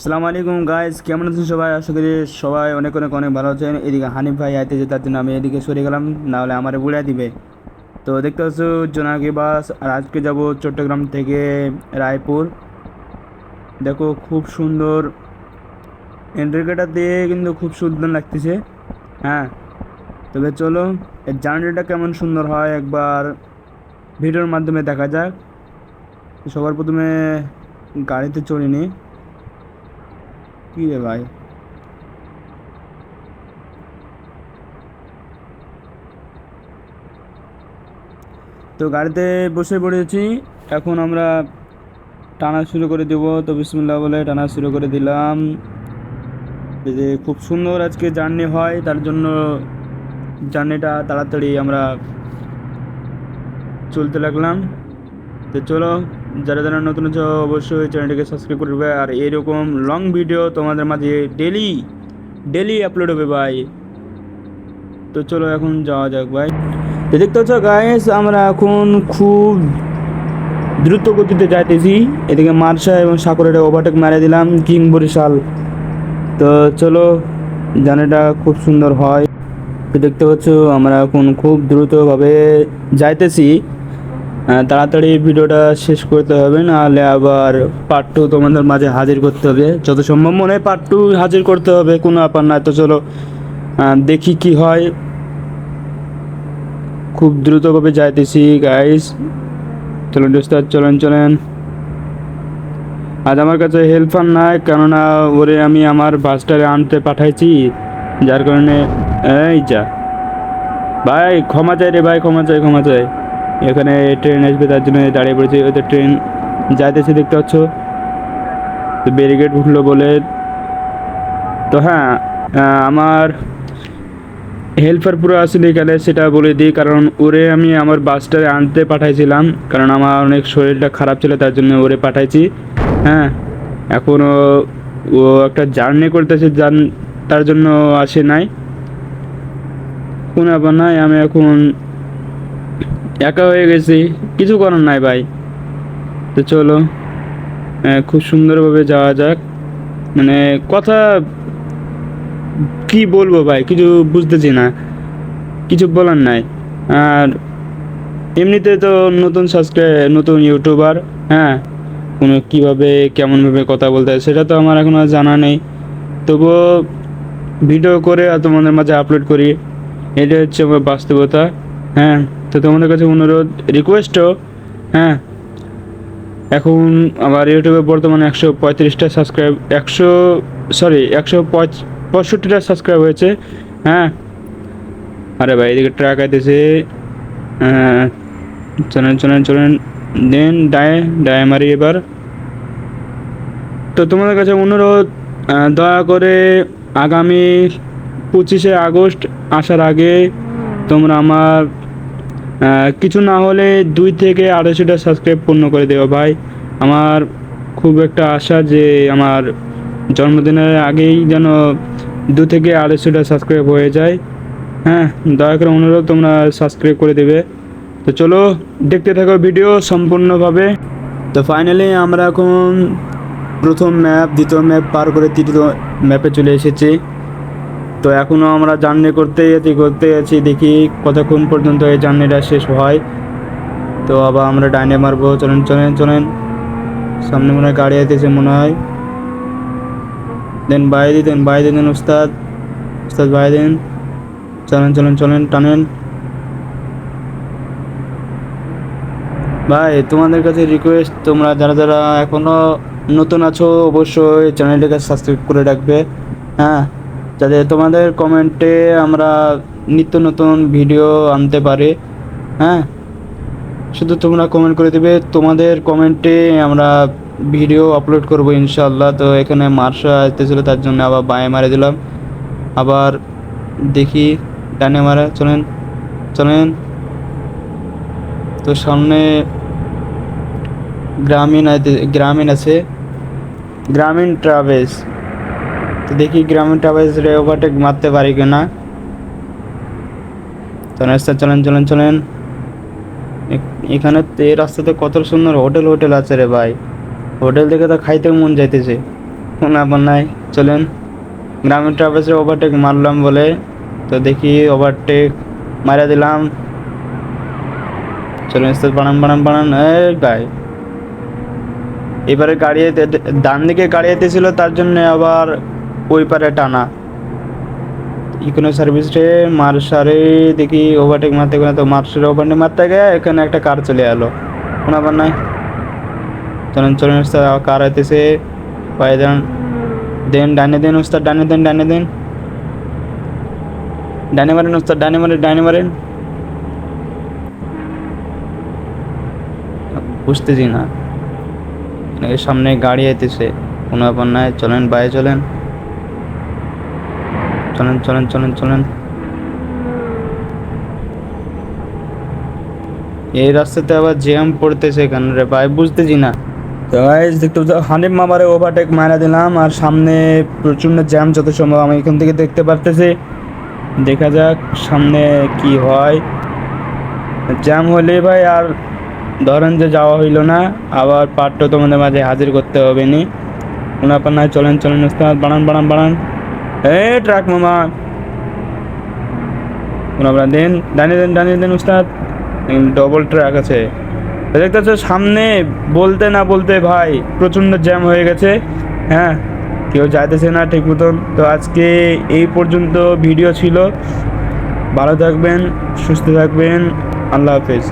আসসালামু আলাইকুম গাইস, কেমন আছেন সবাই? আশা করি সবাই অনেক অনেক অনেক ভালো আছেন। এদিকে হানিফ ভাই আইতেছে, তার জন্য আমি এদিকে সরে গেলাম, না হলে আমারে বুড়া দিবে। তো দেখতে পাচ্ছ জোনাকি বাস, আর আজকে যাব চট্টগ্রাম থেকে রায়পুর। দেখো খুব সুন্দর এন্ট্রিকেটার দিয়ে, কিন্তু খুব সুন্দর লাগতেছে। হ্যাঁ, তবে চলো এর জার্নিটা কেমন সুন্দর হয় একবার ভিডিওর মাধ্যমে দেখা যাক। সবার প্রথমে গাড়িতে চড়িনি, কী রে ভাই। তো গাড়িতে বসে পড়েছি, এখন আমরা টানা শুরু করে দেবো। তো বিসমিল্লাহ বলে টানা শুরু করে দিলাম। এই যে খুব সুন্দর আজকে জার্নি হয়, তার জন্য জার্নিটা তাড়াতাড়ি আমরা চলতে লাগলাম। তো চলো, যারা যারা নতুন আছো অবশ্যই চ্যানেলটিকে সাবস্ক্রাইব করবে, আর এরকম লং ভিডিও তোমাদের মাঝে ডেলি ডেলি আপলোড হবে ভাই। তো চলো এখন যাওয়া যাক ভাই। তো দেখতে পাচ্ছ গাইস, আমরা এখন খুব দ্রুত গতিতে যাইতেছি। এদিকে মার্শা এবং সাকুরের ওভারটেক মারা দিলাম, কিং বরিশাল। তো চলো, জার্নিটা খুব সুন্দর হয়। তো দেখতে পাচ্ছ আমরা এখন খুব দ্রুতভাবে যাইতেছি। তাড়াতাড়ি ভিডিওটা শেষ করতে হবে, নাহলে আবার পার্ট টু তোমাদের মাঝে হাজির করতে হবে। যত সম্ভব মনে হয় পার্ট টু হাজির করতে হবে, কোনো ব্যাপার না। তো চলো দেখি কি হয়। খুব দ্রুতভাবে যাইতেছি গাইস, চলুন দোস্ত, চলেন চলেন। আজ আমার কাছে হেল্পার নাই, কেননা ওরে আমি আমার বাসটারে আনতে পাঠাইছি, যার কারণে এই যা ভাই, ক্ষমা চাই রে ভাই, ক্ষমা চাই ক্ষমা চাই। এখানে ট্রেন আসবে, তার জন্য দাঁড়িয়ে পড়েছি। ওদের ট্রেন যাইতেছে দেখতে পাচ্ছ, তো ব্যারিকেড উঠলো বলে। তো হ্যাঁ, আমার হেল্পার পুরো আসলে এখানে সেটা বলে দিই, কারণ ওরে আমি আমার বাসটারে আনতে পাঠাইছিলাম, কারণ আমার অনেক শরীরটা খারাপ ছিল, তার জন্য ওরে পাঠাইছি। হ্যাঁ, এখনও ও একটা জার্নি করতেছে, তার জন্য আসে নাই। কোনো ব্যাপার নাই, আমি এখন একা হয়ে গেছি, কিছু করার নাই ভাই। তো চলো খুব সুন্দরভাবে যাওয়া যাক। মানে কথা কি বলবো ভাই, কিছু বুঝতেছি না, কিছু বলার নাই। আর এমনিতে তো নতুন নতুন ইউটিউবার। হ্যাঁ, কোনো কীভাবে কেমনভাবে কথা বলতে হয় সেটা তো আমার এখনও জানা নেই, তবুও ভিডিও করে আর তোমাদের মাঝে আপলোড করি, এটা হচ্ছে আমার বাস্তবতা। হ্যাঁ, তো তোমাদের কাছে অনুরোধ, রিকোয়েস্টও। হ্যাঁ, এখন আমার ইউটিউবে বর্তমানে 135টা সাবস্ক্রাইব, 165টা সাবস্ক্রাইব হয়েছে। হ্যাঁ, আরে ভাই এদিকে ট্রাক আইতেছে। চলেন চলেন চলেন, দেন ডায়ে ডায়ে মারি এবার। তো তোমাদের কাছে অনুরোধ, দয়া করে আগামী 25শে আগস্ট আসার আগে তোমরা আমার কিছু না হলে 2 থেকে 250টা সাবস্ক্রাইব পূর্ণ করে দেওয়া ভাই। আমার খুব একটা আশা যে আমার জন্মদিনের আগেই যেন 2 থেকে 250টা সাবস্ক্রাইব হয়ে যায়। হ্যাঁ, দয়া করে অনুরোধ, তোমরা সাবস্ক্রাইব করে দেবে। তো চলো দেখতে থাকো ভিডিও সম্পূর্ণভাবে। তো ফাইনালি আমরা এখন প্রথম ম্যাপ, দ্বিতীয় ম্যাপ পার করে তৃতীয় ম্যাপে চলে এসেছি। তো এখনও আমরা জার্নি করতে আছি, দেখি কতক্ষণ পর্যন্ত এই জার্নিটা শেষ হয়। তো আবার আমরা ডাইনে মারবো, চলেন চলেন চলেন। সামনে মনে হয় গাড়ি আইতেছে মনে হয়, দেন বাইরে দেন উস্তাদ, উস্তাদ বাইরে দেন। চলেন চলেন চলেন, টানেন ভাই। তোমাদের কাছে রিকোয়েস্ট, তোমরা যারা যারা এখনও নতুন আছো অবশ্যই চ্যানেলটাকে সাবস্ক্রাইব করে রাখবে। হ্যাঁ, যাতে তোমাদের কমেন্টে আমরা নিত্য নতুন ভিডিও আনতে পারি। হ্যাঁ, শুধু তোমরা কমেন্ট করে দেবে, তোমাদের কমেন্টে আমরা ভিডিও আপলোড করব ইনশাল্লাহ। তো এখানে মার্শা আসতেছিল, তার জন্য আবার বাঁয়ে মারে দিলাম। আবার দেখি ডানে মারা, চলেন চলেন। তো সামনে গ্রামীণ আছে, গ্রামীণ ট্রাভেলস। তো দেখি গ্রামীণ ট্রাভেলসে ওভারটেক মারতে পারি কিনা। চলেন চলেন চলেন চলেন। এখানে এই রাস্তাতে কত সুন্দর হোটেল আছে রে ভাই, হোটেল দেখে তো খাইতে মন যাইতেছে। কোনো ব্যাপার নাই, চলেন। গ্রামের ট্রাভেলসে ওভারটেক মারলাম বলে, তো দেখি ওভারটেক মারা দিলাম। চলেন উস্তাদ, বানান বানান বানান। এই ভাই এবারে গাড়ি ডান দিকে গাড়ি ছিল, তার জন্য আবার ওই পারে টানা। ইকোনো সার্ভিস রে মার্শারে দেখি ওভারটেক মারতে গেলে, তো মার্শারে ওভারটেক মারতে গিয়ে এখানে একটা কার চলে এলো। কোনো আবার নাই, চলেন চলেন উস্তাদ, কার আইতেছে। পায়ে দেন, দেন ডানে দেন উস্তাদ, ডানে দেন, ডানে দেন, ডানে মারেন উস্তাদ, ডানে মারেন, ডানে মারেন। বুঝতেছি না, এর সামনে গাড়ি আইতেছে। কোনো ব্যাপার নাই, চলেন বাইরে চলেন, চলেন চলেন চলেন চলেন। এই রাস্তাতে আবার জ্যাম পড়তেছে এখানে রে ভাই, বুঝতেছি না। তো গাইস দেখতে পাচ্ছ হানিফ মামারে ওভারটেক মারা দিলাম, আর সামনে প্রচণ্ড জ্যাম, যত সম্ভব আমি এখান থেকে দেখতে পারতেছি। দেখা যাক সামনে কি হয়। জ্যাম হলে ভাই আর ধরেন যে যাওয়া হইলো না, আবার পার্টটা তোমাদের মাঝে হাজির করতে হবে নি। কোনো ব্যাপার নাই, চলেন চলেন উস্তাদ, বাড়ান বাড়ান বাড়ান। ট্রাক মামা, কোনো ব্যাপার, দেন ডানিয়ে দেন, ডানিয়ে দেন উস্তাদ। ডবল ট্রাক আছে দেখতে পাচ্ছ সামনে, বলতে না বলতে ভাই প্রচণ্ড জ্যাম হয়ে গেছে। হ্যাঁ, কেউ যাইতেছে না ঠিক মতন। তো আজকে এই পর্যন্ত ভিডিও ছিল। ভালো থাকবেন, সুস্থ থাকবেন, আল্লাহ হাফেজ।